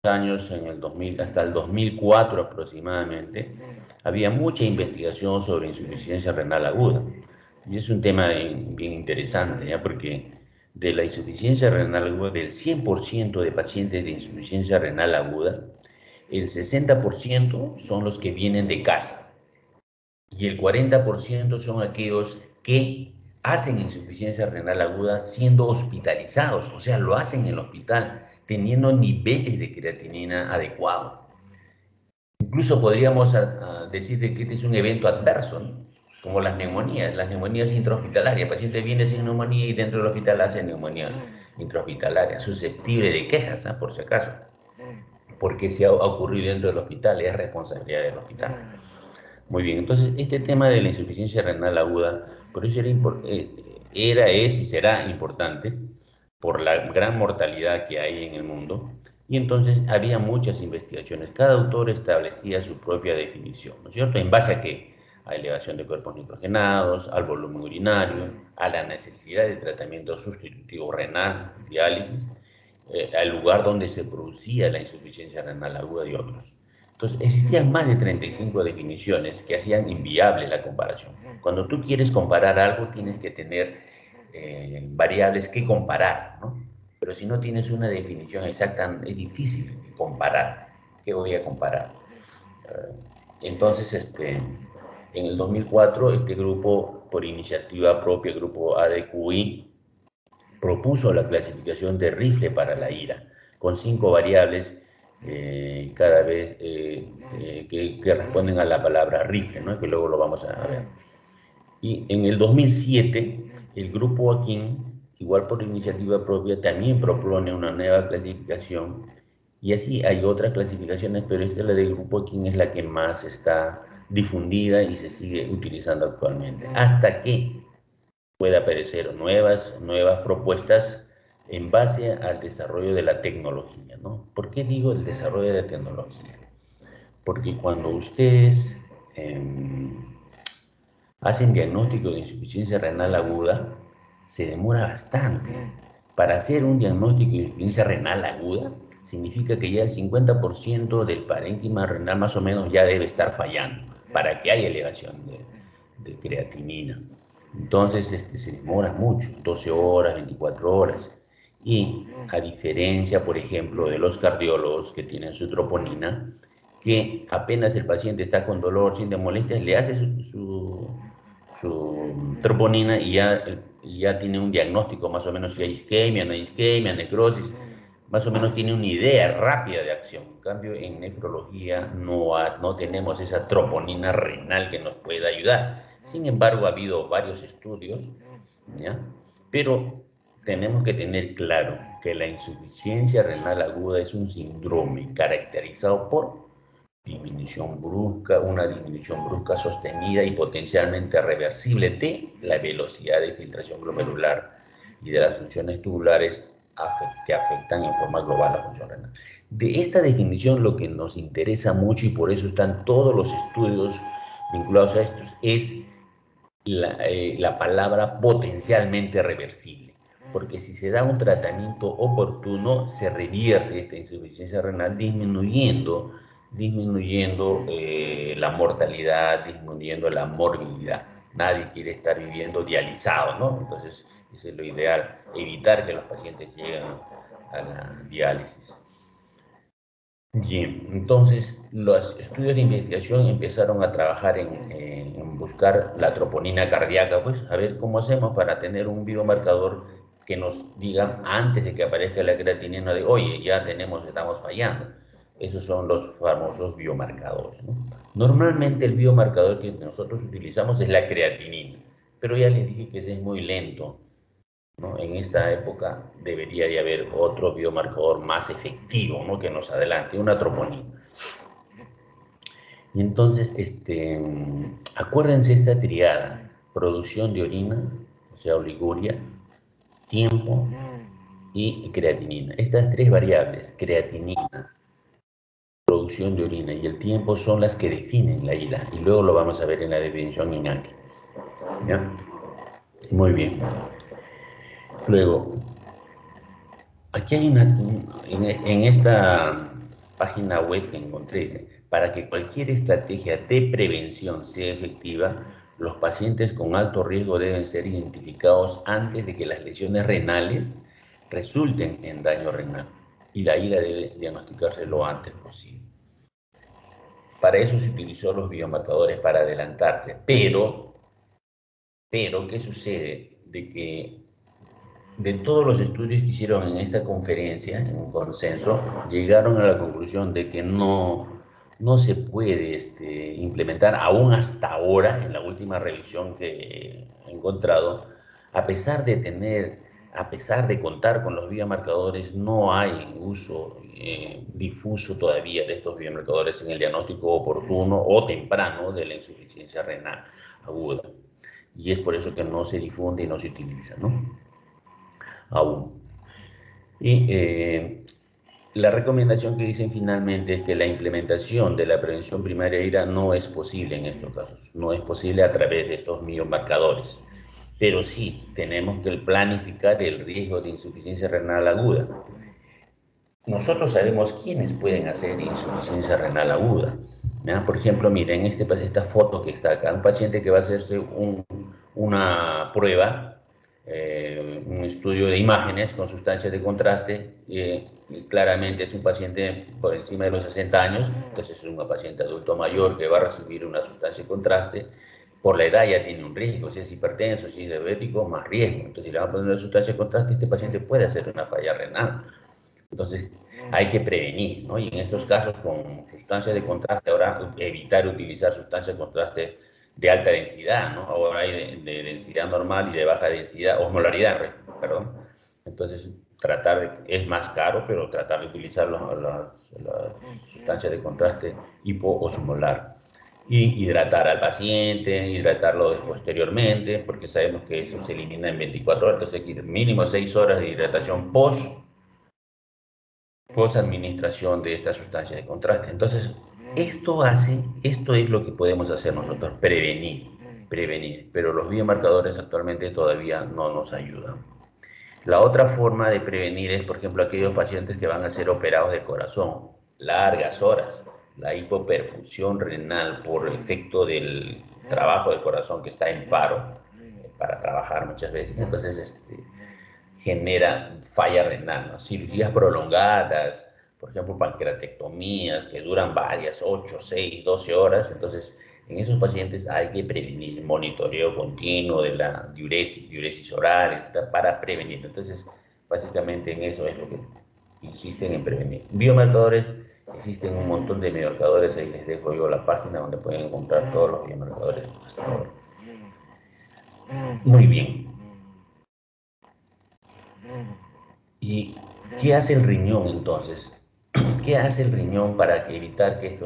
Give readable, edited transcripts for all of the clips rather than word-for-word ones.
años, en el 2000, hasta el 2004 aproximadamente, había mucha investigación sobre insuficiencia renal aguda. Y es un tema bien interesante, ¿ya? Porque de la insuficiencia renal aguda, del 100% de pacientes de insuficiencia renal aguda, el 60% son los que vienen de casa y el 40% son aquellos que hacen insuficiencia renal aguda siendo hospitalizados, o sea, lo hacen en el hospital, teniendo niveles de creatinina adecuados. Incluso podríamos decir que este es un evento adverso, ¿no? Como las neumonías intrahospitalarias. El paciente viene sin neumonía y dentro del hospital hace neumonía intrahospitalaria, susceptible de quejas, ¿eh? Por si acaso, porque si ha ocurrido dentro del hospital es responsabilidad del hospital. Muy bien, entonces este tema de la insuficiencia renal aguda, por eso era, es y será importante por la gran mortalidad que hay en el mundo. Y entonces había muchas investigaciones. Cada autor establecía su propia definición, ¿no es cierto? ¿En base a qué? A elevación de cuerpos nitrogenados, al volumen urinario, a la necesidad de tratamiento sustitutivo renal, diálisis, al lugar donde se producía la insuficiencia renal aguda y otros. Entonces, existían más de 35 definiciones que hacían inviable la comparación. Cuando tú quieres comparar algo, tienes que tener variables que comparar, ¿no? Pero si no tienes una definición exacta, es difícil comparar. ¿Qué voy a comparar? Entonces, en el 2004, este grupo, por iniciativa propia, el grupo ADQI, propuso la clasificación de rifle para la ira, con 5 variables cada vez que responden a la palabra rifle, ¿no? Que luego lo vamos a ver. Y en el 2007, el grupo Akin, igual por iniciativa propia, también propone una nueva clasificación. Y así hay otras clasificaciones, pero esta, la del grupo Akin, es la que más está difundida y se sigue utilizando actualmente. Hasta que puede aparecer nuevas propuestas en base al desarrollo de la tecnología, ¿no? ¿Por qué digo el desarrollo de la tecnología? Porque cuando ustedes eh, hacen diagnóstico de insuficiencia renal aguda, se demora bastante. Para hacer un diagnóstico de insuficiencia renal aguda, significa que ya el 50% del parénquima renal más o menos ya debe estar fallando para que haya elevación de creatinina. Entonces se demora mucho, 12 horas, 24 horas. Y a diferencia, por ejemplo, de los cardiólogos que tienen su troponina, que apenas el paciente está con dolor, sin molestias, le hace su troponina y ya tiene un diagnóstico más o menos si hay isquemia, no hay isquemia, necrosis, más o menos tiene una idea rápida de acción. En cambio, en nefrología no tenemos esa troponina renal que nos pueda ayudar. Sin embargo, ha habido varios estudios, ¿ya? Pero tenemos que tener claro que la insuficiencia renal aguda es un síndrome caracterizado por una disminución brusca sostenida y potencialmente reversible de la velocidad de filtración glomerular y de las funciones tubulares que afectan en forma global la función renal. De esta definición lo que nos interesa mucho y por eso están todos los estudios vinculados a estos es la palabra potencialmente reversible, porque si se da un tratamiento oportuno, se revierte esta insuficiencia renal disminuyendo la mortalidad, disminuyendo la morbilidad. Nadie quiere estar viviendo dializado, ¿no? Entonces, eso es lo ideal, evitar que los pacientes lleguen a la diálisis. Bien, entonces los estudios de investigación empezaron a trabajar en buscar la troponina cardíaca, pues a ver cómo hacemos para tener un biomarcador que nos diga antes de que aparezca la creatinina de, oye, ya estamos fallando. Esos son los famosos biomarcadores, ¿no? Normalmente el biomarcador que nosotros utilizamos es la creatinina, pero ya les dije que ese es muy lento, ¿no? En esta época debería de haber otro biomarcador más efectivo, ¿no? Que nos adelante, una troponina. Y entonces, acuérdense esta triada, producción de orina, o sea, oliguria, tiempo y creatinina. Estas 3 variables, creatinina, producción de orina y el tiempo, son las que definen la ira. Y luego lo vamos a ver en la definición INACI. ¿Ya? Muy bien. Luego, aquí hay en esta página web que encontré, dice, para que cualquier estrategia de prevención sea efectiva, los pacientes con alto riesgo deben ser identificados antes de que las lesiones renales resulten en daño renal y la ira debe diagnosticarse lo antes posible. Para eso se utilizó los biomarcadores para adelantarse, pero ¿qué sucede? De que de todos los estudios que hicieron en esta conferencia, en un consenso, llegaron a la conclusión de que no se puede implementar, aún hasta ahora, en la última revisión que he encontrado, a pesar de contar con los biomarcadores, no hay uso difuso todavía de estos biomarcadores en el diagnóstico oportuno o temprano de la insuficiencia renal aguda. Y es por eso que no se difunde y no se utiliza, ¿no? Aún. Y la recomendación que dicen finalmente es que la implementación de la prevención primaria de ira no es posible en estos casos, no es posible a través de estos biomarcadores, pero sí tenemos que planificar el riesgo de insuficiencia renal aguda. Nosotros sabemos quiénes pueden hacer insuficiencia renal aguda, ¿ya? Por ejemplo, miren esta foto que está acá, un paciente que va a hacerse una prueba, un estudio de imágenes con sustancias de contraste, y claramente es un paciente por encima de los 60 años, entonces es un paciente adulto mayor que va a recibir una sustancia de contraste. Por la edad ya tiene un riesgo, si es hipertenso, si es diabético, más riesgo. Entonces, si le van a poner una sustancia de contraste, este paciente puede hacer una falla renal. Entonces, hay que prevenir, ¿no? Y en estos casos, con sustancias de contraste, ahora evitar utilizar sustancias de contraste de alta densidad, ¿no? Ahora hay de densidad normal y de baja densidad, osmolaridad, perdón. Entonces, es más caro, pero tratar de utilizar las sustancias de contraste hipoosmolar. Y hidratar al paciente, hidratarlo posteriormente, porque sabemos que eso se elimina en 24 horas, entonces hay que ir mínimo 6 horas de hidratación post-administración de esta sustancia de contraste. Entonces, esto es lo que podemos hacer nosotros, prevenir, pero los biomarcadores actualmente todavía no nos ayudan. La otra forma de prevenir es, por ejemplo, aquellos pacientes que van a ser operados de corazón, largas horas, la hipoperfusión renal por efecto del trabajo del corazón que está en paro, para trabajar muchas veces, entonces genera falla renal, ¿no? Cirugías prolongadas, por ejemplo, pancreatectomías que duran varias, 8, 6, 12 horas, entonces en esos pacientes hay que prevenir, monitoreo continuo de la diuresis oral, etc., para prevenir. Entonces, básicamente en eso es lo que insisten en prevenir. Biomarcadores, existen un montón de biomarcadores, ahí les dejo yo la página donde pueden encontrar todos los biomarcadores hasta ahora. Muy bien. ¿Y qué hace el riñón entonces? ¿Qué hace el riñón para evitar que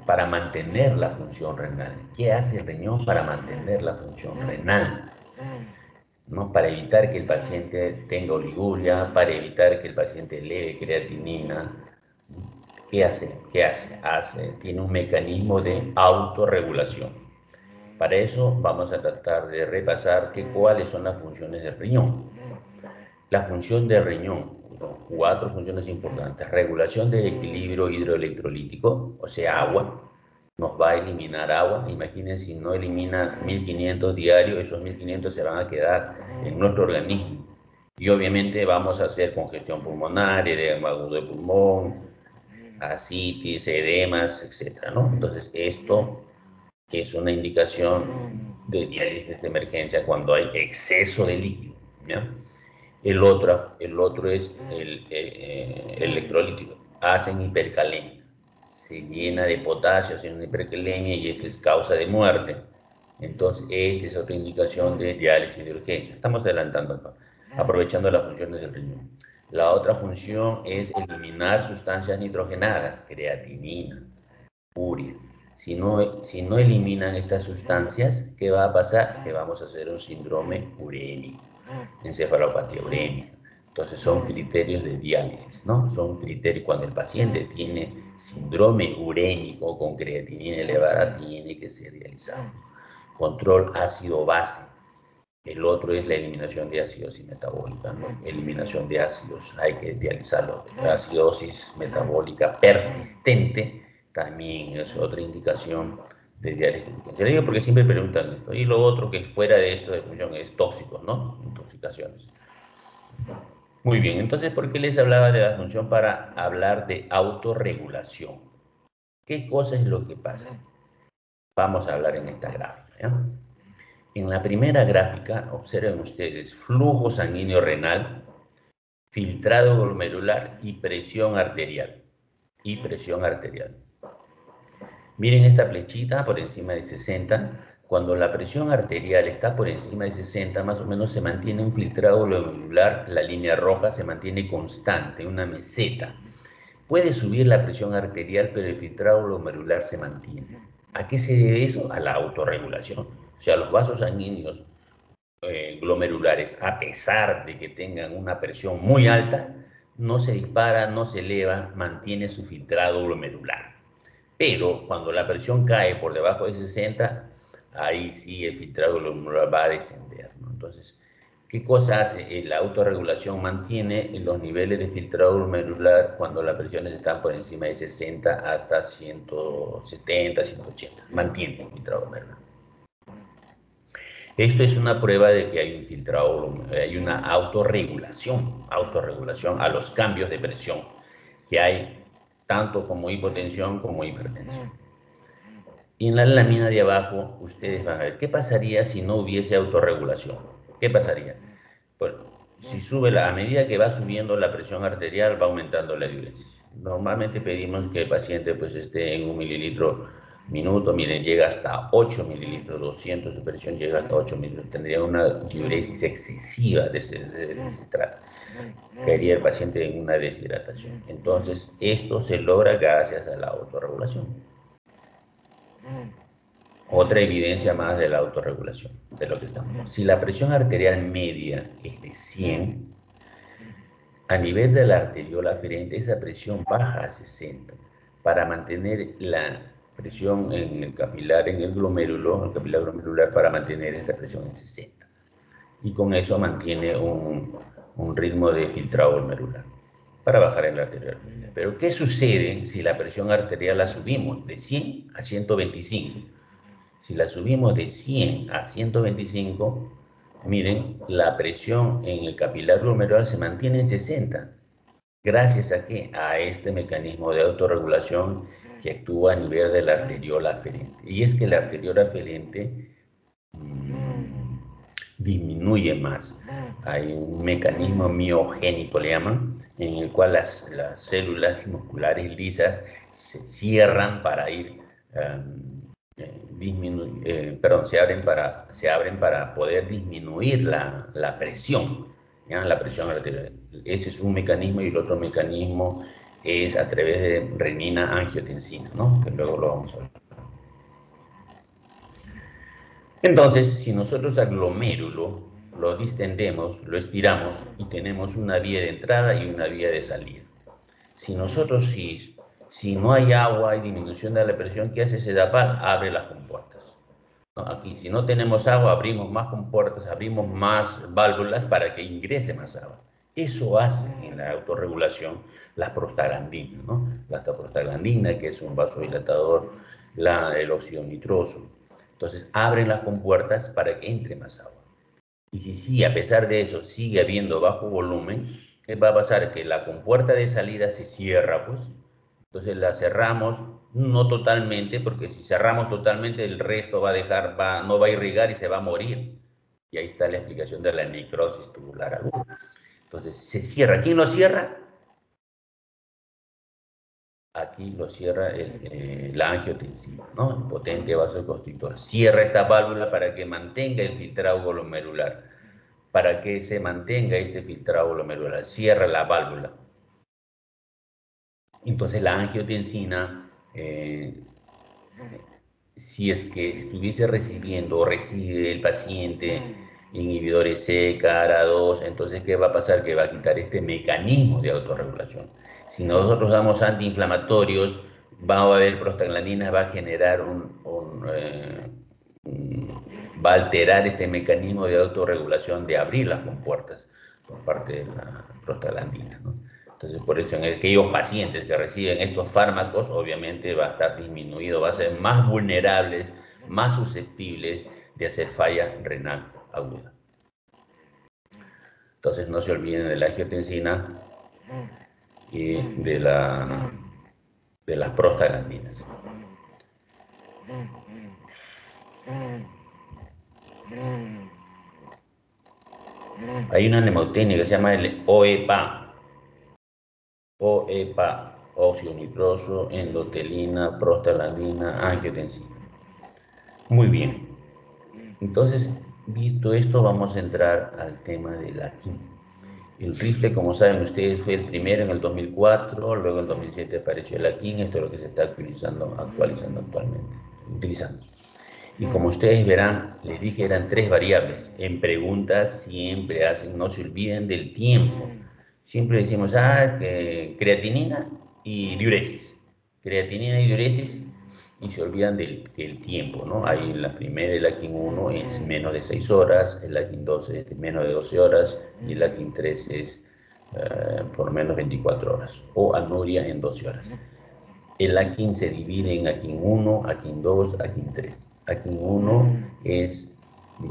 para mantener la función renal? ¿Qué hace el riñón para mantener la función renal? ¿No? Para evitar que el paciente tenga oliguria, para evitar que el paciente eleve creatinina. ¿Qué hace? Tiene un mecanismo de autorregulación. Para eso vamos a tratar de repasar cuáles son las funciones del riñón. La función del riñón, son 4 funciones importantes. Regulación del equilibrio hidroelectrolítico, o sea, agua. Nos va a eliminar agua. Imaginen si no elimina 1500 diarios, esos 1500 se van a quedar en nuestro organismo. Y obviamente vamos a hacer congestión pulmonar, edema agudo de pulmón, ascitis, edemas, etc., ¿no? Entonces, esto es una indicación de diálisis de emergencia cuando hay exceso de líquido, ¿ya? El otro es el electrolítico. Hacen hipercalemia. Se llena de potasio, hacen una hipercalemia y esto es causa de muerte. Entonces, esta es otra indicación de diálisis de urgencia. Estamos adelantando acá, aprovechando las funciones del riñón. La otra función es eliminar sustancias nitrogenadas, creatinina, urea. Si no eliminan estas sustancias, ¿qué va a pasar? Que vamos a hacer un síndrome urémico, encefalopatía urémica. Entonces son criterios de diálisis, ¿no? Son criterios cuando el paciente tiene síndrome urémico con creatinina elevada, tiene que ser dializado. Control ácido-base. El otro es la eliminación de acidosis metabólica, ¿no? Eliminación de ácidos, hay que dializarlo. La acidosis metabólica persistente también es otra indicación de diálisis. Te lo digo porque siempre preguntan esto. Y lo otro que fuera de esto de función es tóxicos, ¿no? Intoxicaciones. Muy bien, entonces, ¿por qué les hablaba de la función? Para hablar de autorregulación. ¿Qué cosa es lo que pasa? Vamos a hablar en esta gráfica, ¿ya? En la primera gráfica, observen ustedes, flujo sanguíneo renal, filtrado glomerular y presión arterial. Miren esta flechita por encima de 60. Cuando la presión arterial está por encima de 60, más o menos se mantiene un filtrado glomerular, la línea roja se mantiene constante, una meseta. Puede subir la presión arterial, pero el filtrado glomerular se mantiene. ¿A qué se debe eso? A la autorregulación. O sea, los vasos sanguíneos glomerulares, a pesar de que tengan una presión muy alta, no se dispara, no se eleva, mantiene su filtrado glomerular. Pero cuando la presión cae por debajo de 60, ahí sí el filtrado glomerular va a descender, ¿no? Entonces, ¿qué cosa hace? La autorregulación mantiene los niveles de filtrado glomerular cuando las presiones están por encima de 60 hasta 170, 180. Mantiene el filtrado glomerular. Esto es una prueba de que hay un filtrado, hay una autorregulación a los cambios de presión que hay tanto como hipotensión como hipertensión. Y en la lámina de abajo ustedes van a ver qué pasaría si no hubiese autorregulación. ¿Qué pasaría? Pues, si sube a medida que va subiendo la presión arterial, va aumentando la diuresis. Normalmente pedimos que el paciente pues esté en 1 mililitro minuto. Miren, llega hasta 8 mililitros, 200 de presión llega hasta 8 mililitros. Tendría una diuresis excesiva de se trata. Caería el paciente en una deshidratación. Entonces, esto se logra gracias a la autorregulación. Otra evidencia más de la autorregulación, de lo que estamos. Si la presión arterial media es de 100, a nivel de la arteriola aferente, esa presión baja a 60 para mantener la presión en el capilar, en el glomérulo, el capilar glomerular, para mantener esta presión en 60. Y con eso mantiene un ritmo de filtrado glomerular para bajar en la arterial. Pero ¿qué sucede si la presión arterial la subimos de 100 a 125? Si la subimos de 100 a 125, miren, la presión en el capilar glomerular se mantiene en 60. ¿Gracias a qué? A este mecanismo de autorregulación que actúa a nivel de la arteriola aferente. Y es que la arteriola aferente disminuye más. Hay un mecanismo miogénico, le llaman, en el cual las células musculares lisas se cierran para ir se abren para poder disminuir la presión, ¿ya? La presión arterial. Ese es un mecanismo, y el otro mecanismo es a través de renina-angiotensina, ¿no? Que luego lo vamos a ver. Entonces, si nosotros al glomérulo lo distendemos, lo estiramos y tenemos una vía de entrada y una vía de salida. Si nosotros, si no hay agua, hay disminución de la presión, ¿qué hace Sedapal? Abre las compuertas. ¿No? Aquí, si no tenemos agua, abrimos más compuertas, abrimos más válvulas para que ingrese más agua. Eso hace en la autorregulación las prostaglandinas, ¿no? La prostaglandina, que es un vasodilatador, el óxido nitroso. Entonces, abren las compuertas para que entre más agua. Y si a pesar de eso sigue habiendo bajo volumen, ¿qué va a pasar? Que la compuerta de salida se cierra, pues. Entonces la cerramos, no totalmente, porque si cerramos totalmente, el resto no va a irrigar y se va a morir. Y ahí está la explicación de la necrosis tubular aguda. Entonces se cierra. ¿Quién lo cierra? Aquí lo cierra la angiotensina, ¿no? El potente vasoconstrictor. Cierra esta válvula para que mantenga el filtrado glomerular. Para que se mantenga este filtrado glomerular. Cierra la válvula. Entonces la angiotensina, si es que estuviese recibiendo o recibe el paciente inhibidores C, CARA2, entonces ¿qué va a pasar? Que va a quitar este mecanismo de autorregulación. Si nosotros damos antiinflamatorios, va a haber prostaglandinas, va a generar va a alterar este mecanismo de autorregulación de abrir las compuertas por parte de la prostaglandina, ¿no? Entonces, por eso en aquellos pacientes que reciben estos fármacos, obviamente va a estar disminuido, va a ser más vulnerables, más susceptibles de hacer falla renal aguda. Entonces, no se olviden de la angiotensina y de las prostaglandinas. Hay una nemotecnia que se llama el OEPA, óxido nitroso, endotelina, prostaglandina, angiotensina. Muy bien. Entonces, visto esto, vamos a entrar al tema de la quimio. El rifle, como saben ustedes, fue el primero en el 2004, luego en el 2007 apareció la quimio, esto es lo que se está actualizando actualmente. Y como ustedes verán, les dije eran 3 variables. En preguntas siempre hacen, no se olviden del tiempo. Siempre decimos, creatinina y diuresis. Creatinina y diuresis, y se olvidan del tiempo, ¿no? Ahí la primera, el AKIN 1 es menos de 6 horas, el AKIN 2 es menos de 12 horas y el AKIN 3 es por lo menos 24 horas, o anuria en 12 horas. El AKIN se divide en AKIN 1, AKIN 2, AKIN 3. AKIN 1 es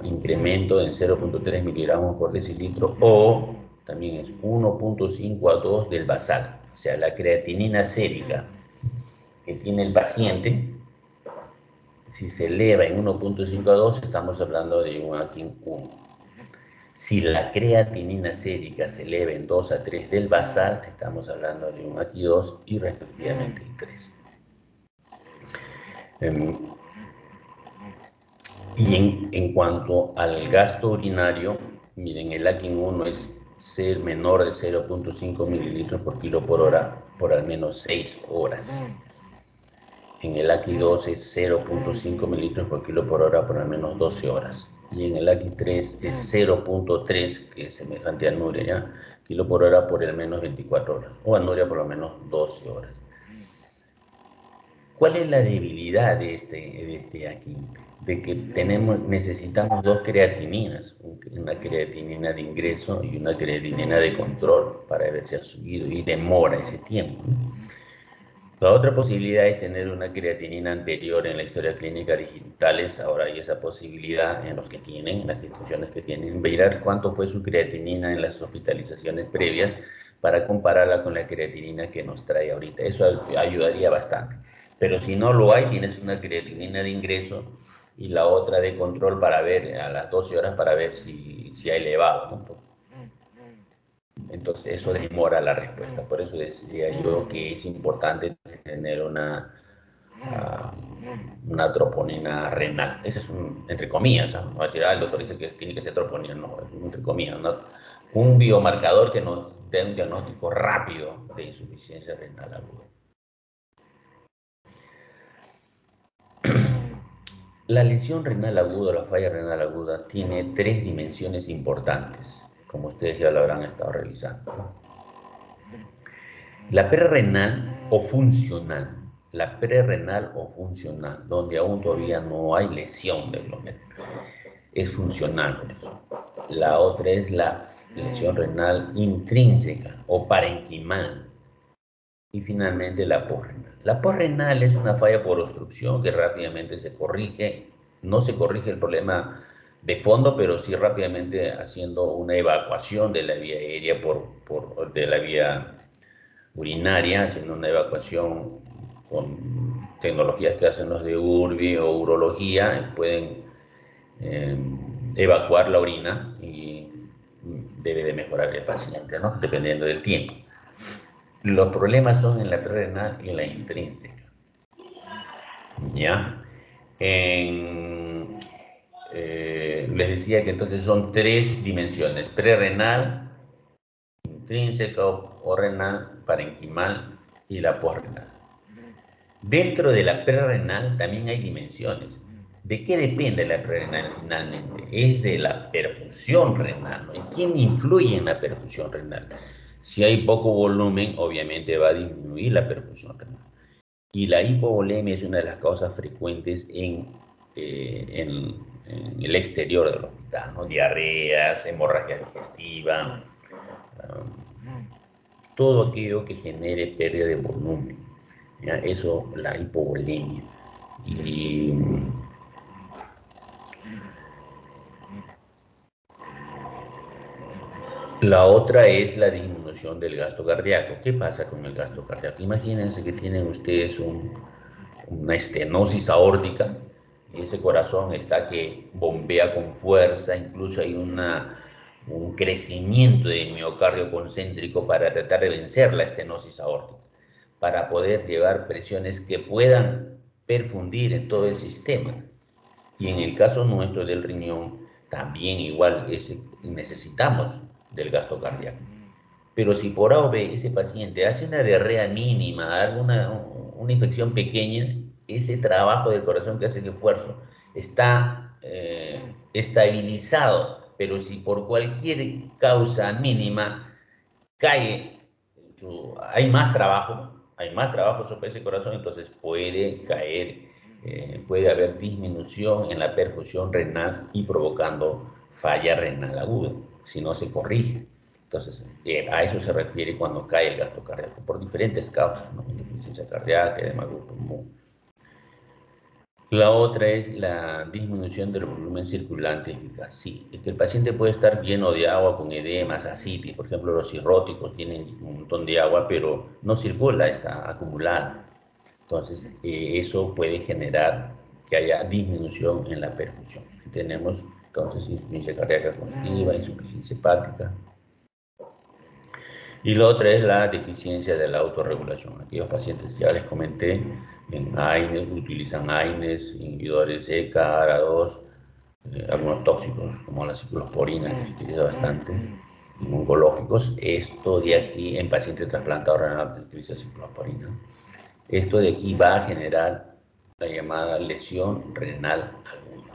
incremento en 0.3 miligramos por decilitro, o también es 1.5 a 2 del basal, o sea, la creatinina sérica que tiene el paciente. Si se eleva en 1.5 a 2, estamos hablando de un AKIN 1. Si la creatinina sérica se eleva en 2 a 3 del basal, estamos hablando de un AKIN 2 y respectivamente el 3. Y en cuanto al gasto urinario, miren, el AKIN 1 es ser menor de 0.5 mililitros por kilo por hora por al menos 6 horas. En el AKI 2 es 0.5 mililitros por kilo por hora por al menos 12 horas. Y en el AKI 3 es 0.3, que es semejante a anuria, ¿ya? Kilo por hora por al menos 24 horas. O anuria por lo menos 12 horas. ¿Cuál es la debilidad de este AKI? De que necesitamos 2 creatininas, una creatinina de ingreso y una creatinina de control para ver si ha subido, y demora ese tiempo. La otra posibilidad es tener una creatinina anterior en la historia clínica digitales. Ahora hay esa posibilidad en los que tienen, en las instituciones que tienen, mirar cuánto fue su creatinina en las hospitalizaciones previas para compararla con la creatinina que nos trae ahorita. Eso ayudaría bastante. Pero si no lo hay, tienes una creatinina de ingreso y la otra de control para ver a las 12 horas para ver si ha elevado, ¿no? Entonces eso demora la respuesta. Por eso decía yo que es importante tener una troponina renal. Ese es entre comillas, ¿no? No va a decir, el doctor dice que tiene que ser troponina, no, es entre comillas, ¿no? Un biomarcador que nos dé un diagnóstico rápido de insuficiencia renal aguda. La lesión renal aguda, la falla renal aguda, tiene 3 dimensiones importantes, como ustedes ya lo habrán estado revisando. La prerrenal o funcional, donde aún todavía no hay lesión del glomérulo, es funcional. La otra es la lesión renal intrínseca o parenquimal. Y finalmente la posrenal. La posrenal es una falla por obstrucción que rápidamente se corrige. No se corrige el problema de fondo, pero sí rápidamente haciendo una evacuación de la vía aérea de la vía urinaria, haciendo una evacuación con tecnologías que hacen los de URBI o urología, pueden evacuar la orina y debe de mejorar el paciente, ¿no? Dependiendo del tiempo. Los problemas son en la prerrenal y en la intrínseca. ¿Ya? Les decía que entonces son 3 dimensiones: prerrenal, intrínseca o renal, parenquimal y la posrenal. Dentro de la prerrenal también hay dimensiones. ¿De qué depende la prerrenal finalmente? Es de la perfusión renal, ¿no? ¿Y quién influye en la perfusión renal? Si hay poco volumen, obviamente va a disminuir la perfusión renal. Y la hipovolemia es una de las causas frecuentes en en el exterior del hospital, ¿no? Diarreas, hemorragia digestiva, todo aquello que genere pérdida de volumen, ¿ya? Eso, la hipovolemia. Y la otra es la disminución del gasto cardíaco. ¿Qué pasa con el gasto cardíaco? Imagínense que tienen ustedes una estenosis aórtica y ese corazón está que bombea con fuerza, incluso hay un crecimiento de miocardio concéntrico para tratar de vencer la estenosis aórtica, para poder llevar presiones que puedan perfundir en todo el sistema. Y en el caso nuestro del riñón, también igual necesitamos del gasto cardíaco. Pero si por A o B ese paciente hace una diarrea mínima, una infección pequeña, ese trabajo del corazón que hace el esfuerzo está estabilizado. Pero si por cualquier causa mínima cae, hay más trabajo sobre ese corazón, entonces puede caer, puede haber disminución en la perfusión renal y provocando falla renal aguda, si no se corrige. Entonces, a eso se refiere cuando cae el gasto cardíaco, por diferentes causas, ¿no? Insuficiencia cardíaca, edema del pulmón. La otra es la disminución del volumen circulante eficaz. Sí, es que el paciente puede estar lleno de agua con edemas, ascitis. Por ejemplo, los cirróticos tienen un montón de agua, pero no circula, está acumulada. Entonces, eso puede generar que haya disminución en la perfusión. Tenemos entonces insuficiencia cardíaca congestiva, insuficiencia hepática. Y la otra es la deficiencia de la autorregulación. Aquellos pacientes, ya les comenté, en AINES, utilizan AINES, inhibidores ECA, ARA2, algunos tóxicos como la ciclosporina, que se utiliza bastante, oncológicos. Esto de aquí, en pacientes trasplantados renal, se utiliza ciclosporina. Esto de aquí va a generar la llamada lesión renal aguda.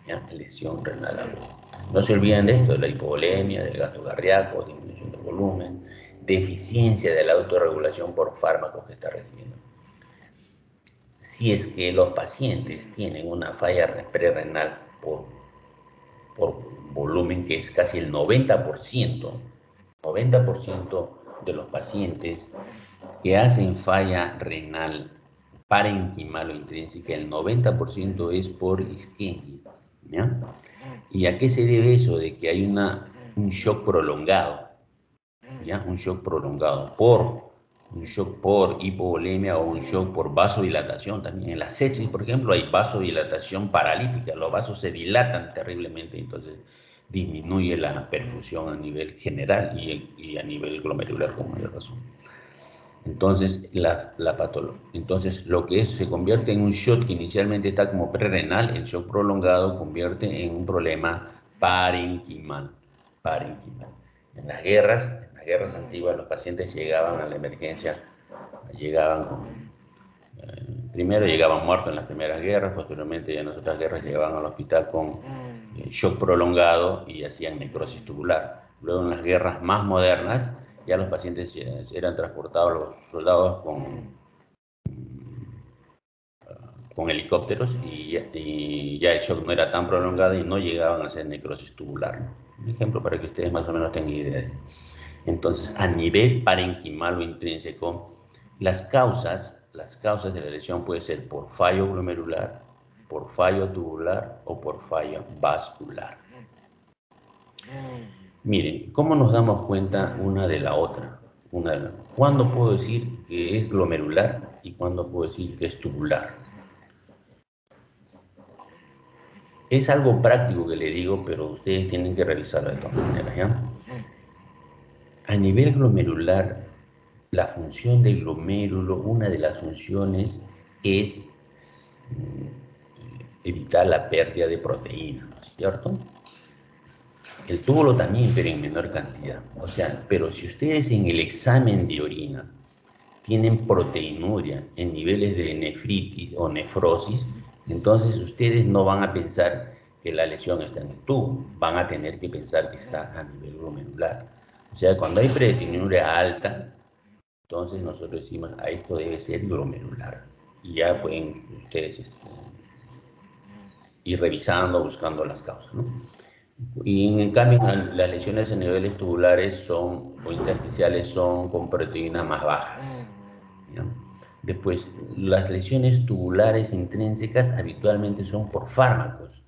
¿Ya? Lesión renal aguda. No se olviden de esto, de la hipovolemia, del gasto cardíaco, disminución del volumen, deficiencia de la autorregulación por fármacos que está recibiendo. Si es que los pacientes tienen una falla prerrenal por volumen, que es casi el 90%, 90% de los pacientes que hacen falla renal parenquimal o intrínseca, el 90% es por isquemia, ¿ya? ¿Y a qué se debe eso? De que hay un shock prolongado, ¿ya? Un shock prolongado un shock por hipovolemia o un shock por vasodilatación también. En la sepsis, por ejemplo, hay vasodilatación paralítica, los vasos se dilatan terriblemente, entonces disminuye la perfusión a nivel general y a nivel glomerular con mayor razón. Entonces, entonces, lo que se convierte en un shock que inicialmente está como prerrenal, el shock prolongado convierte en un problema parenquimal. En las guerras antiguas, los pacientes llegaban a la emergencia, primero llegaban muertos en las primeras guerras, posteriormente ya en las otras guerras llegaban al hospital con shock prolongado y hacían necrosis tubular. Luego en las guerras más modernas, ya los pacientes eran transportados, los soldados con helicópteros y ya el shock no era tan prolongado y no llegaban a hacer necrosis tubular. Un ejemplo para que ustedes más o menos tengan idea. Entonces, a nivel parenquimal o intrínseco, las causas de la lesión pueden ser por fallo glomerular, por fallo tubular o por fallo vascular. Miren, ¿cómo nos damos cuenta una de la otra? ¿Cuándo puedo decir que es glomerular y cuándo puedo decir que es tubular? Es algo práctico que le digo, pero ustedes tienen que revisarlo de todas maneras, ¿ya? A nivel glomerular, la función del glomérulo, una de las funciones es evitar la pérdida de proteína, ¿no es cierto? El túbulo también, pero en menor cantidad. O sea, pero si ustedes en el examen de orina tienen proteinuria en niveles de nefritis o nefrosis, entonces ustedes no van a pensar que la lesión está en el tubo, van a tener que pensar que está a nivel glomerular. O sea, cuando hay proteinuria alta, entonces nosotros decimos, a esto debe ser glomerular. Y ya pueden ustedes ir revisando, buscando las causas, ¿no? Y en cambio, las lesiones a niveles tubulares o intersticiales son con proteínas más bajas, ¿ya? Después, las lesiones tubulares intrínsecas habitualmente son por fármacos,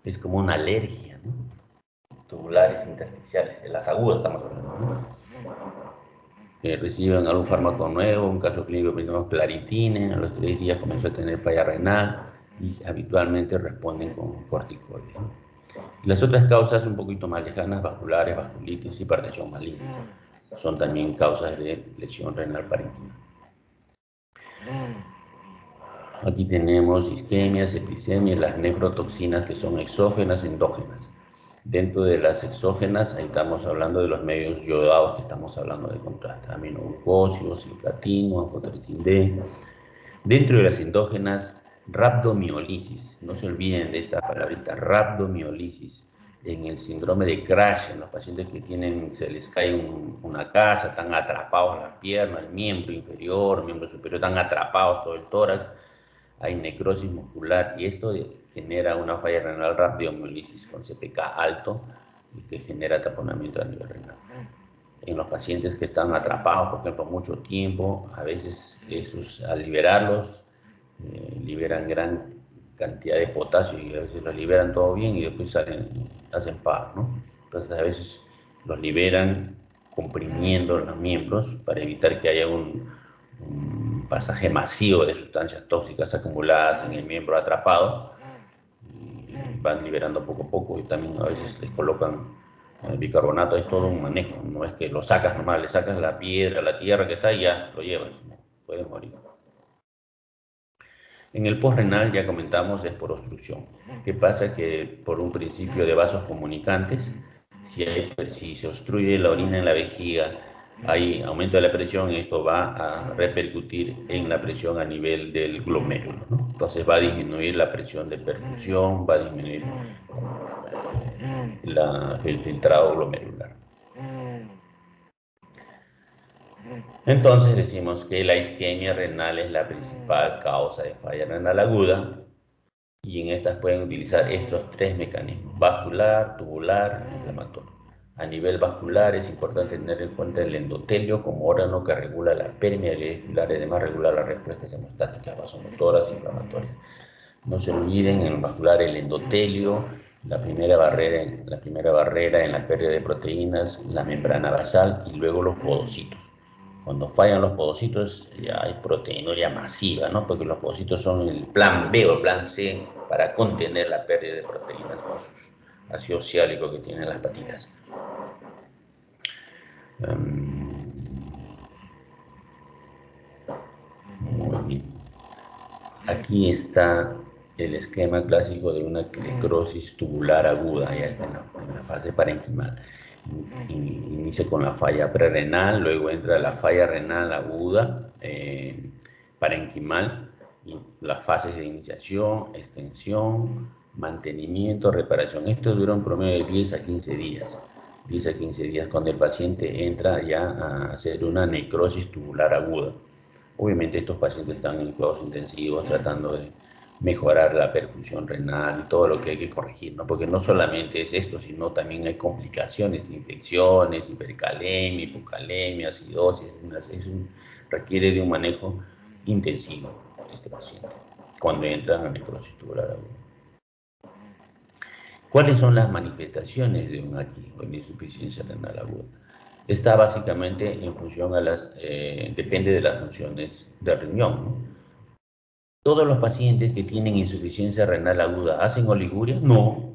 es como una alergia, ¿no? Tubulares intersticiales, las agudas estamos hablando, ¿no? Que reciben algún fármaco nuevo, un caso clínico, primero claritine, a los 3 días comenzó a tener falla renal y habitualmente responden con corticoides, ¿no? Las otras causas un poquito más lejanas, vasculares, vasculitis, hipertensión maligna, son también causas de lesión renal parenquima. Aquí tenemos isquemia, septicemia y las nefrotoxinas que son exógenas, endógenas. Dentro de las exógenas, ahí estamos hablando de los medios yodados que estamos hablando de contraste, aminoglucósidos, cisplatino, anfotericin D. Dentro de las endógenas, rhabdomiolisis, no se olviden de esta palabrita, rhabdomiolisis, en el síndrome de Crash, en los pacientes que tienen, se les cae una casa, están atrapados en la pierna, el miembro inferior, el miembro superior, están atrapados todo el tórax, hay necrosis muscular y esto genera una falla renal rhabdomiolisis con CPK alto y que genera taponamiento a nivel renal. En los pacientes que están atrapados, por ejemplo, mucho tiempo, a veces esos, al liberarlos, liberan gran cantidad de potasio y a veces los liberan todo bien y después hacen PAR, ¿no? Entonces a veces los liberan comprimiendo los miembros para evitar que haya un pasaje masivo de sustancias tóxicas acumuladas en el miembro atrapado, y van liberando poco a poco y también a veces les colocan bicarbonato. Es todo un manejo, no es que lo sacas nomás, le sacas la piedra, la tierra que está y ya lo llevas, ¿no? Puedes morir. En el postrenal ya comentamos es por obstrucción. ¿Qué pasa? Que por un principio de vasos comunicantes, si se obstruye la orina en la vejiga, hay aumento de la presión y esto va a repercutir en la presión a nivel del glomérulo, ¿no? Entonces va a disminuir la presión de perfusión, va a disminuir el filtrado glomerular. Entonces decimos que la isquemia renal es la principal causa de falla renal aguda y en estas pueden utilizar estos 3 mecanismos: vascular, tubular, inflamatorio. A nivel vascular es importante tener en cuenta el endotelio como órgano que regula la permeabilidad vascular y además regula las respuestas hemostáticas, vasomotoras, inflamatorias. No se olviden en el vascular el endotelio, la primera barrera en la pérdida de proteínas, la membrana basal y luego los podocitos. Cuando fallan los podocitos ya hay proteinuria masiva, ¿no? Porque los podocitos son el plan B o el plan C para contener la pérdida de proteínas con sus ácido oxálico que tienen las patitas. Muy bien. Aquí está el esquema clásico de una necrosis tubular aguda, ya está en la fase parenquimal. Inicia con la falla prerrenal, luego entra la falla renal aguda, parenquimal, y las fases de iniciación, extensión, mantenimiento, reparación. Esto dura un promedio de 10 a 15 días. 10 a 15 días cuando el paciente entra ya a hacer una necrosis tubular aguda. Obviamente estos pacientes están en cuidados intensivos tratando de mejorar la perfusión renal y todo lo que hay que corregir, ¿no? Porque no solamente es esto, sino también hay complicaciones, infecciones, hipercalemia, hipocalemia, acidosis, requiere de un manejo intensivo este paciente cuando entra en la necrosis tubular aguda. ¿Cuáles son las manifestaciones de un AQI o de insuficiencia renal aguda? Está básicamente en función a depende de las funciones del riñón, ¿no? ¿Todos los pacientes que tienen insuficiencia renal aguda hacen oliguria? No.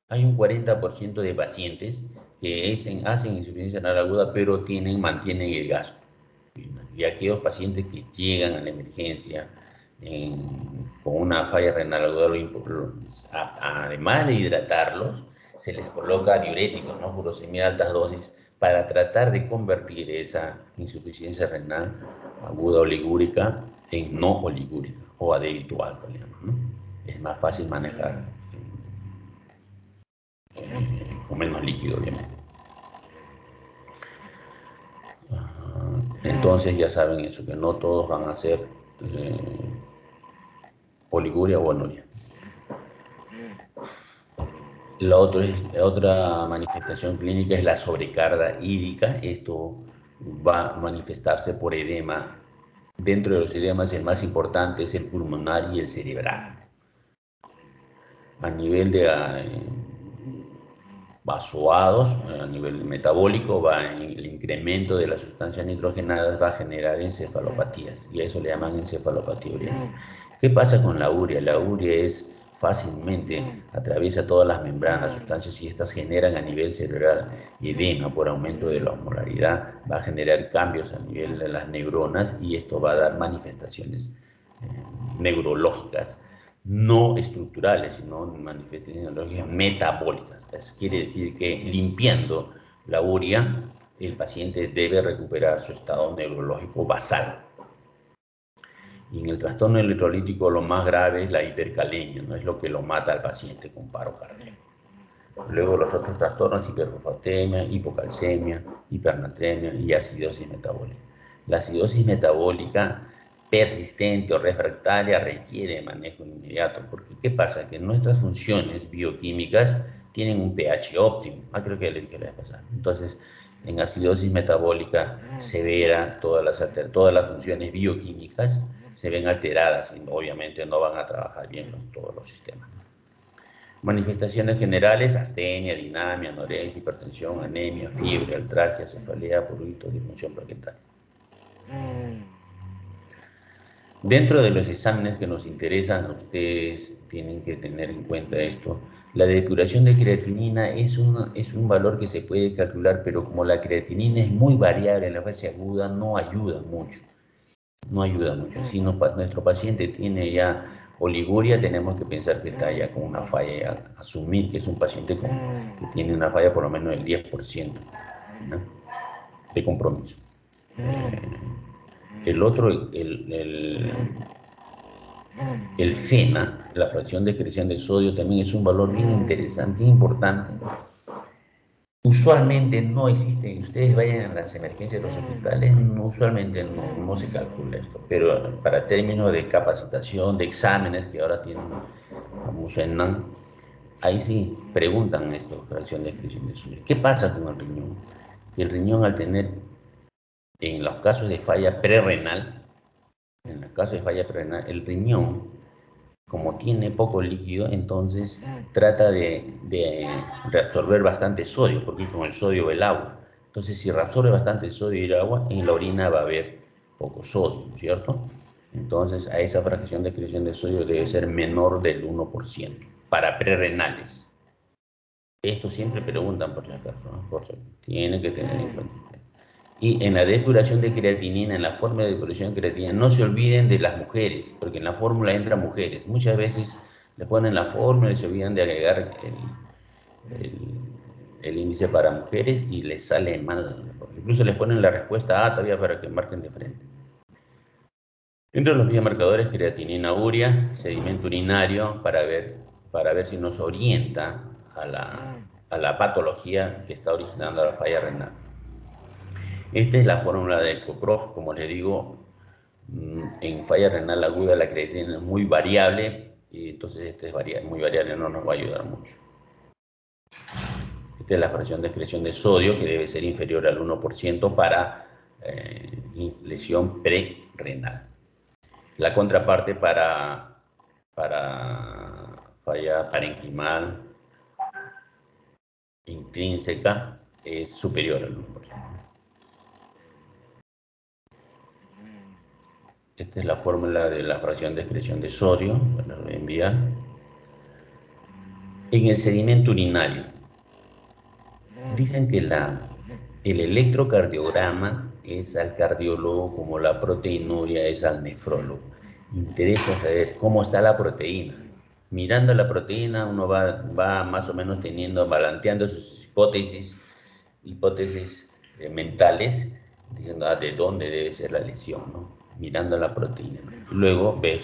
Hay un 40% de pacientes que hacen insuficiencia renal aguda, pero mantienen el gasto. Y aquellos pacientes que llegan a la emergencia con una falla renal aguda, además de hidratarlos, se les coloca diuréticos, ¿no? Furosemida a altas dosis, para tratar de convertir esa insuficiencia renal aguda oligúrica en no oligúrica o adebitual, ¿no? Es más fácil manejar con menos líquido, obviamente. Entonces ya saben eso, que no todos van a ser oliguria o anuria. La otra manifestación clínica es la sobrecarga hídrica. Esto va a manifestarse por edema. Dentro de los edemas, el más importante es el pulmonar y el cerebral. A nivel de vasoados, a nivel metabólico, el incremento de las sustancias nitrogenadas va a generar encefalopatías, y a eso le llaman encefalopatía urea. ¿Qué pasa con la urea? La urea es fácilmente, atraviesa todas las membranas, sustancias, y estas generan a nivel cerebral edema por aumento de la osmolaridad, va a generar cambios a nivel de las neuronas, y esto va a dar manifestaciones neurológicas, no estructurales, sino manifestaciones neurológicas metabólicas. Quiere decir que limpiando la urea, el paciente debe recuperar su estado neurológico basal. Y en el trastorno electrolítico lo más grave es la hipercalemia, no es lo que lo mata al paciente con paro cardíaco. Luego los otros trastornos, hiperfosfatemia, hipocalcemia, hipernatremia y acidosis metabólica. La acidosis metabólica persistente o refractaria requiere manejo inmediato, porque ¿qué pasa? Que nuestras funciones bioquímicas tienen un pH óptimo. Creo que ya le dije la vez pasada. Entonces, en acidosis metabólica severa, todas las funciones bioquímicas se ven alteradas y obviamente no van a trabajar bien todos los sistemas. Manifestaciones generales: astenia, dinamia, anorexia, hipertensión, anemia, fiebre, artralgia, cefalea, prurito, disfunción plaquetaria. Dentro de los exámenes que nos interesan, ustedes tienen que tener en cuenta esto. La depuración de creatinina es un valor que se puede calcular, pero como la creatinina es muy variable en la fase aguda, no ayuda mucho. No ayuda mucho. Si nuestro paciente tiene ya oliguria, tenemos que pensar que está ya con una falla, asumir que es un paciente que tiene una falla por lo menos del 10%, ¿no?, de compromiso. El otro, el FENA, la fracción de excreción de sodio, también es un valor bien interesante e importante. Usualmente no existe, ustedes vayan a las emergencias de los hospitales, usualmente no se calcula esto, pero para términos de capacitación, de exámenes que ahora tienen famoso ENAM, ahí sí preguntan esto, fracción de excreción de sodio. ¿Qué pasa con el riñón? El riñón, al tener, en los casos de falla prerrenal, el riñón, como tiene poco líquido, entonces trata de reabsorber bastante sodio, porque con el sodio va el agua. Entonces, si reabsorbe bastante sodio y el agua, en la orina va a haber poco sodio, ¿cierto? Entonces, a esa fracción de excreción de sodio debe ser menor del 1% para prerrenales. Esto siempre preguntan por si acaso, ¿no? Por si tienen que tener en cuenta. Y en la depuración de creatinina, en la forma de depuración de creatinina, no se olviden de las mujeres, porque en la fórmula entran mujeres. Muchas veces le ponen la fórmula y se olvidan de agregar el índice para mujeres y les sale mal. Incluso les ponen la respuesta A todavía para que marquen de frente. Entre los biomarcadores, creatinina, urea, sedimento urinario, para ver si nos orienta a la patología que está originando la falla renal. Esta es la fórmula del CoPROF. Como les digo, en falla renal aguda la creatinina es muy variable, y entonces esta es muy variable, no nos va a ayudar mucho. Esta es la fracción de excreción de sodio, que debe ser inferior al 1% para lesión prerrenal. La contraparte para falla parenquimal intrínseca es superior al 1%. Esta es la fórmula de la fracción de excreción de sodio, la voy a enviar. En el sedimento urinario, dicen que el electrocardiograma es al cardiólogo como la proteinuria es al nefrólogo. Interesa saber cómo está la proteína. Mirando la proteína, uno va más o menos balanceando sus hipótesis mentales, diciendo de dónde debe ser la lesión, ¿no? Mirando la proteína, ¿no? Luego ves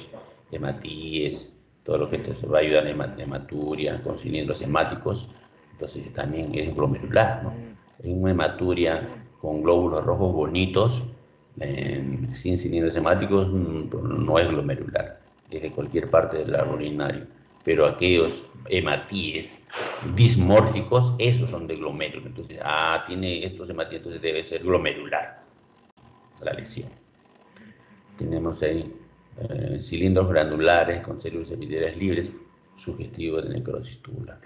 hematíes, todo lo que te va a ayudar en hematuria, con cilindros hemáticos. Entonces también es glomerular, ¿no? En una hematuria con glóbulos rojos bonitos, sin cilindros hemáticos, no es glomerular, es de cualquier parte del árbol urinario. pero aquellos hematíes dismórficos, esos son de glomérulo. Entonces, tiene estos hematíes, entonces debe ser glomerular la lesión. Tenemos ahí cilindros granulares con células epiteliales libres, sugestivo de necrosis tubular.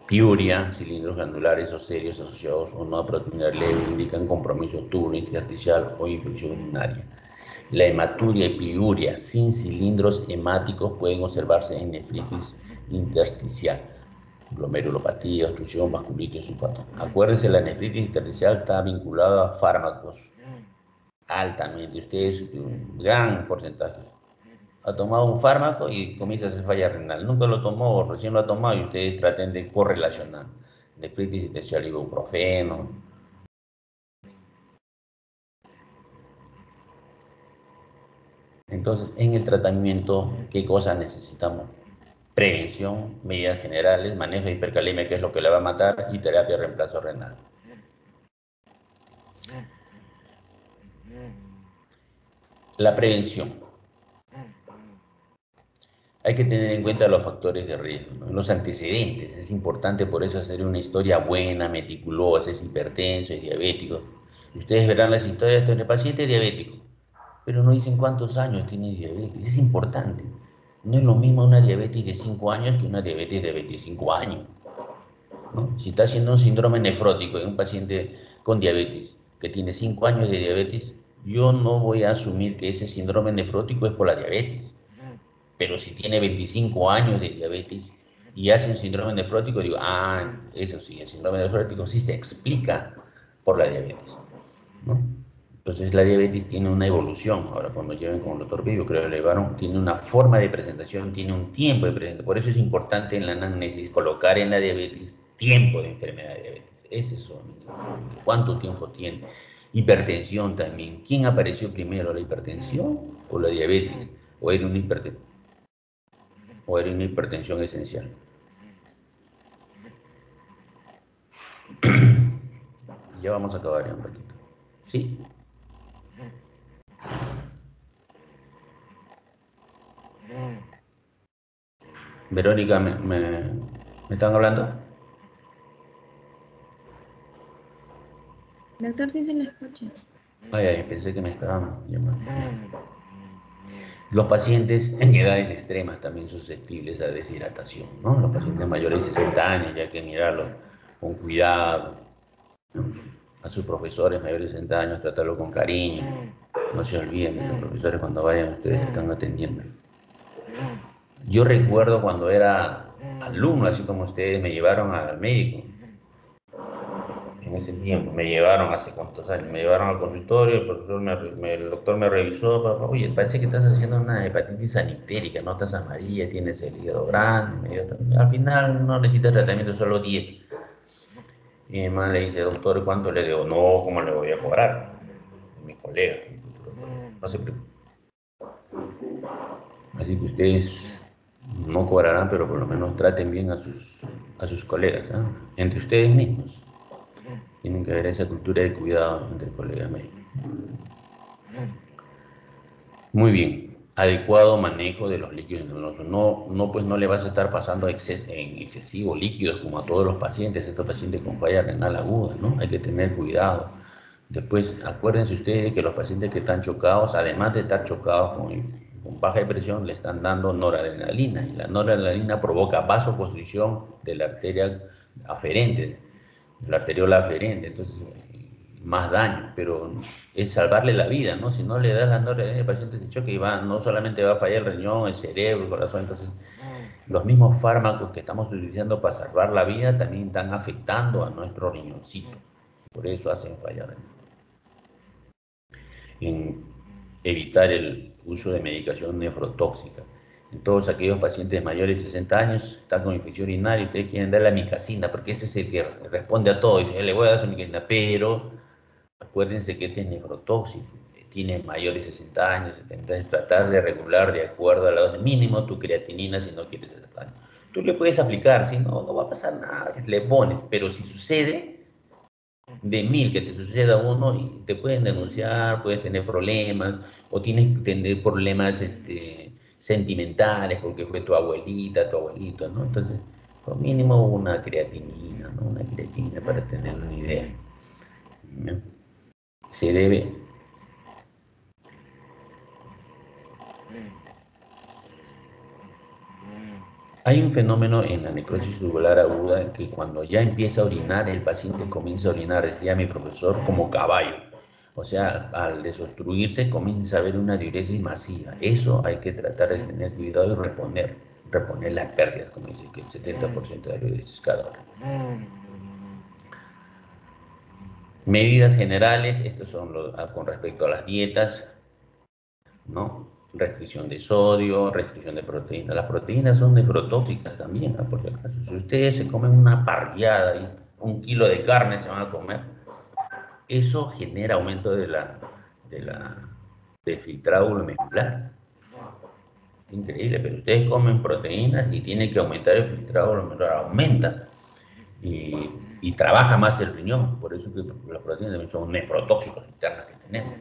Piuria, cilindros glandulares o serios asociados a una proteína leve indican compromiso tubular intersticial o infección urinaria. La hematuria y piuria sin cilindros hemáticos pueden observarse en nefritis intersticial, glomerulopatía, obstrucción, vasculitis, sulfato. Acuérdense, la nefritis intersticial está vinculada a fármacos altamente. Ustedes, un gran porcentaje, ha tomado un fármaco y comienza a hacer falla renal. Nunca lo tomó o recién lo ha tomado y ustedes traten de correlacionar. Nefritis intersticial, ibuprofeno. Entonces, en el tratamiento, ¿qué cosas necesitamos? Prevención, medidas generales, manejo de hipercalemia, que es lo que le va a matar, y terapia de reemplazo renal. La prevención. Hay que tener en cuenta los factores de riesgo, ¿no? Los antecedentes. Es importante por eso hacer una historia buena, meticulosa, es hipertenso, es diabético. Ustedes verán las historias de el paciente diabético, pero no dicen cuántos años tiene diabetes. Es importante. No es lo mismo una diabetes de 5 años que una diabetes de 25 años, ¿no? Si está haciendo un síndrome nefrótico en un paciente con diabetes que tiene 5 años de diabetes, yo no voy a asumir que ese síndrome nefrótico es por la diabetes. Pero si tiene 25 años de diabetes y hace un síndrome nefrótico, digo, eso sí, el síndrome nefrótico sí se explica por la diabetes, ¿no? Entonces la diabetes tiene una evolución. Ahora cuando lleven con el doctor Vivo, creo que le llevaron, tiene una forma de presentación, tiene un tiempo de presentación. Por eso es importante en la anamnesis colocar en la diabetes tiempo de enfermedad de diabetes. Ese es cuánto tiempo tiene. Hipertensión también. ¿Quién apareció primero, la hipertensión o la diabetes? ¿O era una hipertensión? ¿O era una hipertensión esencial? Ya vamos a acabar ya un ratito. ¿Sí? Verónica, ¿me están hablando? Doctor, sí se le escucha. Ay, pensé que me estaban llamando. Los pacientes en edades extremas también susceptibles a deshidratación, ¿no? Los pacientes mayores de 60 años, ya hay que mirarlos con cuidado, ¿no? A sus profesores mayores de 60 años, tratarlo con cariño. No se olviden que los profesores cuando vayan, ustedes están atendiendo. Yo recuerdo cuando era alumno, así como ustedes me llevaron al médico. En ese tiempo, me llevaron hace cuántos años, me llevaron al consultorio, el el doctor me revisó, papá, oye, parece que estás haciendo una hepatitis sanitérica, no estás amarilla, tienes el hígado grande, al final no necesitas tratamiento, solo 10. Y mi mamá le dice, doctor, ¿cuánto le debo? No, ¿cómo le voy a cobrar? Mi colega, no se preocupe. Así que ustedes no cobrarán, pero por lo menos traten bien a sus colegas, ¿eh? Entre ustedes mismos. Tienen que haber esa cultura de cuidado entre colegas médicos. Muy bien. Adecuado manejo de los líquidos endovenosos. Pues no le vas a estar pasando en excesivo líquidos como a todos los pacientes, estos pacientes con falla renal aguda, ¿no? Hay que tener cuidado. Después, acuérdense ustedes que los pacientes que están chocados, además de estar chocados con baja de presión, le están dando noradrenalina. Y la noradrenalina provoca vasoconstricción de la arteria aferente, de la arteriola aferente. Entonces, más daño, pero es salvarle la vida, ¿no? Si no le das la noradrenalina, el paciente se choca y no solamente va a fallar el riñón, el cerebro, el corazón. Entonces, los mismos fármacos que estamos utilizando para salvar la vida también están afectando a nuestro riñoncito. Por eso hacen fallar. En evitar el uso de medicación nefrotóxica. En todos aquellos pacientes mayores de 60 años están con infección urinaria y ustedes quieren dar la micacina, porque ese es el que responde a todo. Dice, le voy a dar su micacina, pero acuérdense que este es nefrotóxico, tiene mayores de 60 años, entonces tratar de regular de acuerdo a la dosis mínimo tu creatinina si no quieres hacer daño. Tú le puedes aplicar, si no, no va a pasar nada, le pones, pero si sucede, de 1000 que te suceda a uno, y te pueden denunciar, puedes tener problemas, o tienes que tener problemas sentimentales, porque fue tu abuelita, tu abuelito, ¿no? Entonces, por mínimo una creatinina, ¿no? Una creatinina para tener una idea, ¿no? Se debe... Hay un fenómeno en la necrosis tubular aguda que cuando ya empieza a orinar, el paciente comienza a orinar, decía mi profesor, como caballo. O sea, al desobstruirse comienza a haber una diuresis masiva. Eso hay que tratar de tener cuidado y reponer las pérdidas, como dice que el 70% de la diuresis cada hora. Medidas generales, estos son con respecto a las dietas, ¿no? Restricción de sodio, restricción de proteínas. Las proteínas son nefrotóxicas también, por si acaso. Si ustedes se comen una parrillada y 1 kilo de carne se van a comer, eso genera aumento del filtrado glomerular. Increíble, pero ustedes comen proteínas y tienen que aumentar el filtrado glomerular, aumenta y trabaja más el riñón. Por eso que las proteínas también son nefrotóxicos internas que tenemos.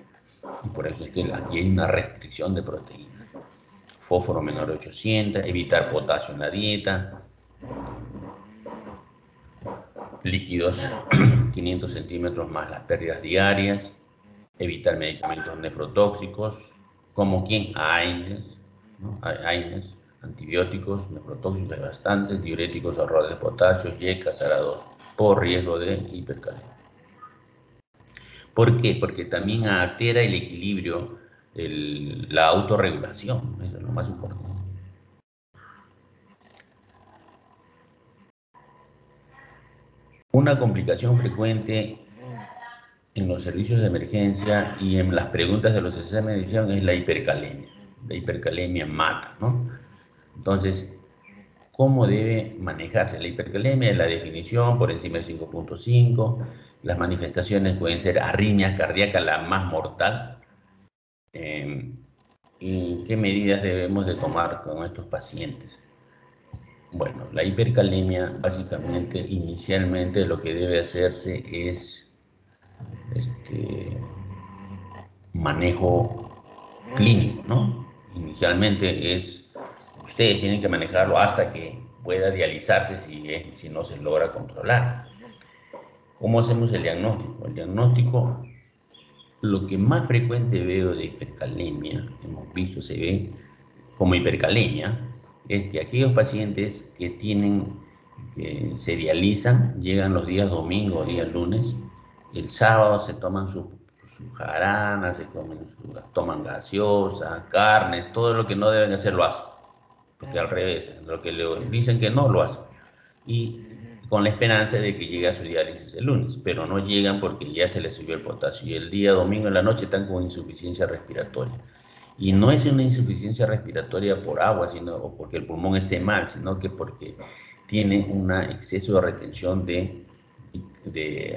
Y por eso es que aquí hay una restricción de proteínas. Fósforo menor de 800, evitar potasio en la dieta, líquidos 500 centímetros más las pérdidas diarias, evitar medicamentos nefrotóxicos, como AINES, ¿no? AINES, antibióticos, nefrotóxicos hay bastantes, diuréticos, ahorradores de potasio, YECA, SARA2, por riesgo de hipercalemia. ¿Por qué? Porque también altera el equilibrio, la autorregulación, eso es lo más importante. Una complicación frecuente en los servicios de emergencia y en las preguntas de los exámenes de admisión es la hipercalemia. La hipercalemia mata, ¿no? Entonces, ¿cómo debe manejarse la hipercalemia? La definición por encima de 5.5. Las manifestaciones pueden ser arritmia cardíaca, la más mortal. ¿Y qué medidas debemos de tomar con estos pacientes? Bueno, la hipercalemia, básicamente, inicialmente lo que debe hacerse es manejo clínico, ¿no? Inicialmente ustedes tienen que manejarlo hasta que pueda dializarse si no se logra controlar. ¿Cómo hacemos el diagnóstico? El diagnóstico, lo que más frecuente veo de hipercalemia, hemos visto, se ve como hipercalemia, es que aquellos pacientes que se dializan, llegan los días domingo o días lunes, el sábado se toman su jarana, toman gaseosa, carnes, todo lo que no deben hacer lo hacen, porque al revés, lo que le dicen que no lo hacen, y con la esperanza de que llegue a su diálisis el lunes, pero no llegan porque ya se les subió el potasio, y el día domingo en la noche están con insuficiencia respiratoria. Y no es una insuficiencia respiratoria por agua, o porque el pulmón esté mal, sino que porque tiene un exceso de retención de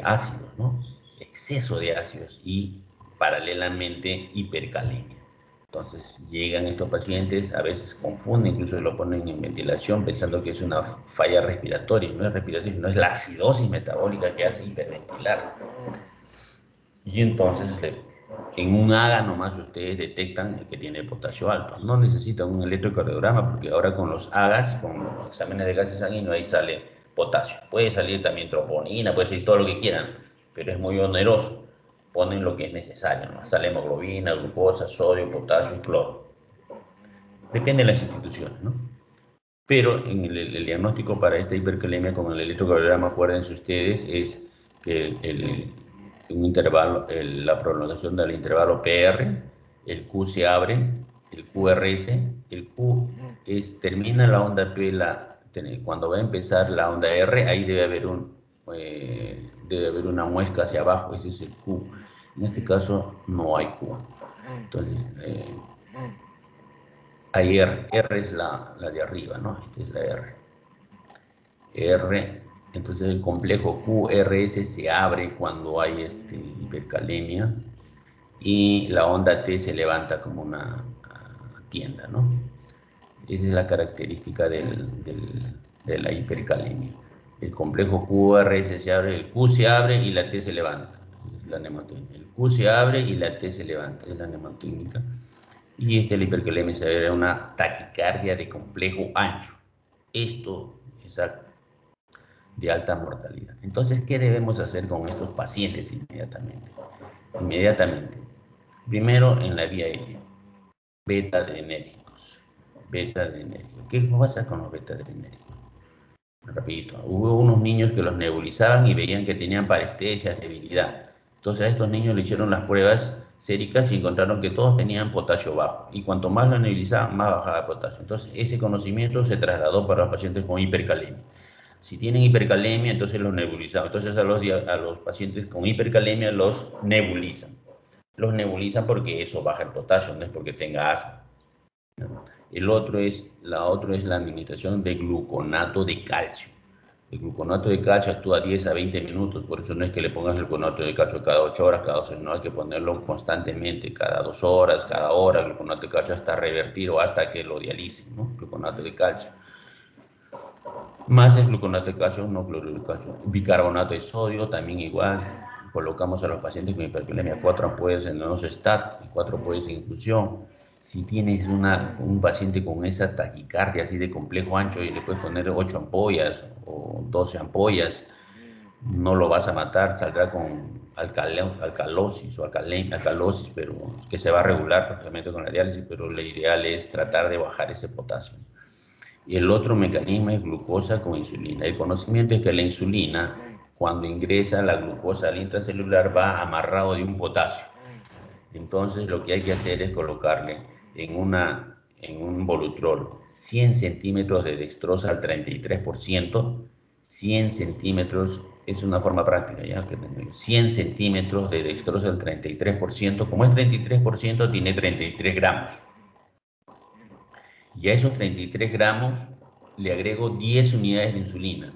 ácidos, ¿no? Exceso de ácidos y paralelamente hipercalemia. Entonces llegan estos pacientes, a veces confunden, incluso lo ponen en ventilación pensando que es una falla respiratoria. No es respiratoria, no es la acidosis metabólica que hace hiperventilar. Y entonces en un AGA nomás ustedes detectan que tiene potasio alto. No necesitan un electrocardiograma porque ahora con los AGAs, con los exámenes de gases sanguíneos, ahí sale potasio. Puede salir también troponina, puede salir todo lo que quieran, pero es muy oneroso. Ponen lo que es necesario, ¿no? Sale hemoglobina, glucosa, sodio, potasio y cloro. Depende de las instituciones, ¿no? Pero en el diagnóstico para esta hipercalemia con el electrocardiograma, acuérdense ustedes, es que un intervalo, la prolongación del intervalo PR, el Q se abre, el QRS, el Q termina la onda P, cuando va a empezar la onda R, ahí debe haber una muesca hacia abajo, ese es el Q. En este caso no hay Q. Entonces, hay R es la de arriba, ¿no? Esta es la R, entonces el complejo QRS se abre cuando hay hipercalemia y la onda T se levanta como una tienda, ¿no? Esa es la característica de la hipercalemia. El complejo QRS se abre, el Q se abre y la T se levanta, es la mnemotécnica. El Q se abre y la T se levanta, es la mnemotécnica. y la hipercalemia severa es una taquicardia de complejo ancho. Esto es de alta mortalidad. Entonces, ¿qué debemos hacer con estos pacientes inmediatamente? Inmediatamente. Primero, en la vía aérea, beta-adrenérgicos. Beta-adrenérgicos. ¿Qué pasa con los beta-adrenérgicos? Repito, hubo unos niños que los nebulizaban y veían que tenían parestesias, debilidad. Entonces a estos niños le hicieron las pruebas séricas y encontraron que todos tenían potasio bajo. Y cuanto más lo nebulizaban, más bajaba el potasio. Entonces ese conocimiento se trasladó para los pacientes con hipercalemia. Si tienen hipercalemia, entonces los nebulizaban. Entonces a los pacientes con hipercalemia los nebulizan. Los nebulizan porque eso baja el potasio, no es porque tenga asma. La otra es la administración de gluconato de calcio. El gluconato de calcio actúa 10 a 20 minutos, por eso no es que le pongas el gluconato de calcio cada 8 horas, cada 12, no hay que ponerlo constantemente, cada 2 horas, cada hora, el gluconato de calcio hasta revertir o hasta que lo dialicen, ¿no? Gluconato de calcio. Más el gluconato de calcio, no cloruro de calcio. Bicarbonato de sodio, también igual. Colocamos a los pacientes con hipercalemia 4 ampollas en Enostat y 4 ampollas en infusión. Si tienes un paciente con esa taquicardia así de complejo ancho y le puedes poner 8 ampollas o 12 ampollas, no lo vas a matar, saldrá con alcalosis o alcalosis, pero que se va a regular prácticamente con la diálisis, pero lo ideal es tratar de bajar ese potasio. Y el otro mecanismo es glucosa con insulina. El conocimiento es que la insulina, cuando ingresa la glucosa al intracelular, va amarrado de un potasio. Entonces lo que hay que hacer es colocarle en un Volutrol 100 centímetros de dextrosa al 33%, 100 centímetros, es una forma práctica, ¿ya? 100 centímetros de dextrosa al 33%, como es 33%, tiene 33 gramos. Y a esos 33 gramos le agrego 10 unidades de insulina.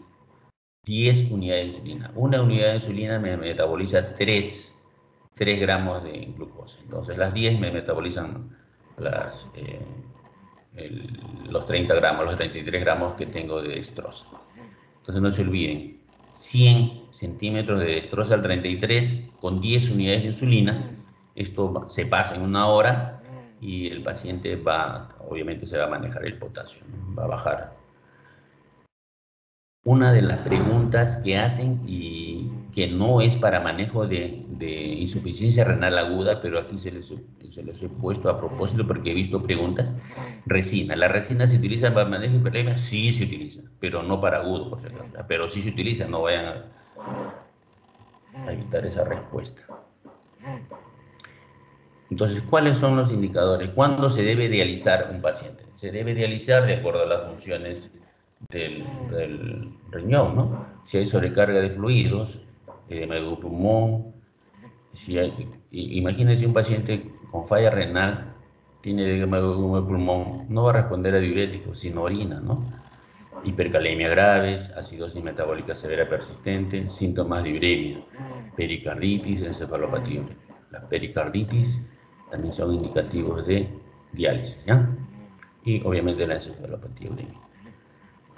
10 unidades de insulina. Una unidad de insulina me metaboliza 3 gramos de glucosa. Entonces las 10 me metabolizan los 30 gramos, los 33 gramos que tengo de dextrosa. Entonces no se olviden, 100 centímetros de dextrosa al 33 con 10 unidades de insulina. Esto se pasa en una hora y el paciente obviamente se va a manejar el potasio, ¿no? Va a bajar. Una de las preguntas que hacen y que no es para manejo de insuficiencia renal aguda, pero aquí se les he puesto a propósito porque he visto preguntas. Resina. ¿La resina se utiliza para manejo de hipercalemia? Sí se utiliza, pero no para agudo, por si acaso. Pero sí se utiliza, no vayan a evitar esa respuesta. Entonces, ¿cuáles son los indicadores? ¿Cuándo se debe dializar un paciente? Se debe dializar de acuerdo a las funciones del riñón, ¿no? Si hay sobrecarga de fluidos, edema de pulmón, imagínense un paciente con falla renal, tiene edema de pulmón, no va a responder a diuréticos, sino orina, ¿no? Hipercalemia graves, acidosis metabólica severa persistente, síntomas de uremia, pericarditis, encefalopatía. Las pericarditis también son indicativos de diálisis, ¿ya? Y obviamente la encefalopatía urémica.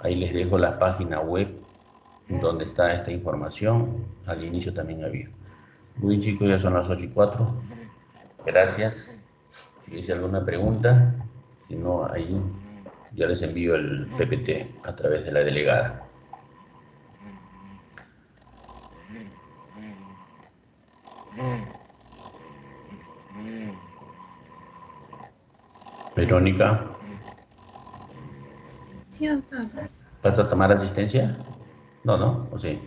Ahí les dejo la página web donde está esta información. Al inicio también había. Muy bien, chicos, ya son las 8:04. Gracias. Si hay alguna pregunta, si no, ahí ya les envío el PPT a través de la delegada. Verónica. Sí, doctor. ¿Vas a tomar asistencia? No, ¿no? ¿O sí?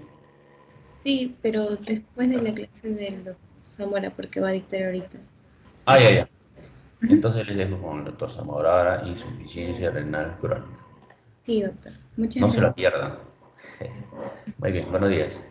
Sí, pero después de la clase del doctor Zamora, porque va a dictar ahorita. Ah, ya, ya. Pues, Entonces les dejo con el doctor Zamora ahora, insuficiencia renal crónica. sí, doctor. Muchas No se la gracias. pierdan. Muy bien, buenos días.